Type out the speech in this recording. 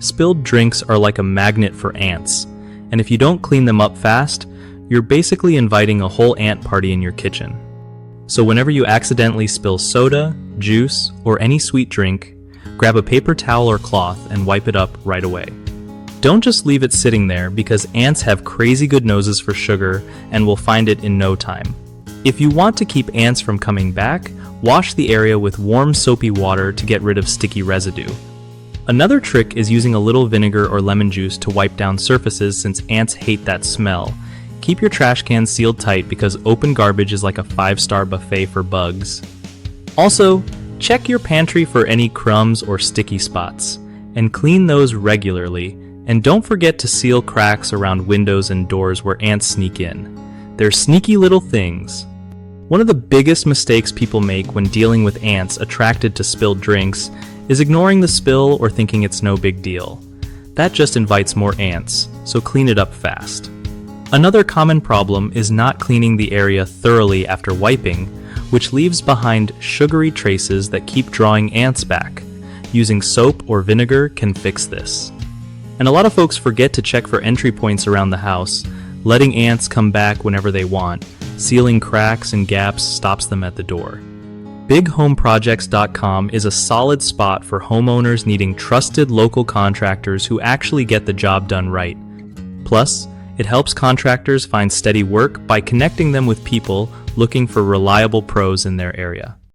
Spilled drinks are like a magnet for ants, and if you don't clean them up fast, you're basically inviting a whole ant party in your kitchen. So whenever you accidentally spill soda, juice, or any sweet drink, grab a paper towel or cloth and wipe it up right away. Don't just leave it sitting there, because ants have crazy good noses for sugar and will find it in no time. If you want to keep ants from coming back, wash the area with warm soapy water to get rid of sticky residue. Another trick is using a little vinegar or lemon juice to wipe down surfaces, since ants hate that smell. Keep your trash can sealed tight, because open garbage is like a 5-star buffet for bugs. Also, check your pantry for any crumbs or sticky spots, and clean those regularly. And don't forget to seal cracks around windows and doors where ants sneak in. They're sneaky little things. One of the biggest mistakes people make when dealing with ants attracted to spilled drinks is ignoring the spill or thinking it's no big deal. That just invites more ants, so clean it up fast. Another common problem is not cleaning the area thoroughly after wiping, which leaves behind sugary traces that keep drawing ants back. Using soap or vinegar can fix this. And a lot of folks forget to check for entry points around the house, letting ants come back whenever they want. Sealing cracks and gaps stops them at the door. BigHomeProjects.com is a solid spot for homeowners needing trusted local contractors who actually get the job done right. Plus, it helps contractors find steady work by connecting them with people looking for reliable pros in their area.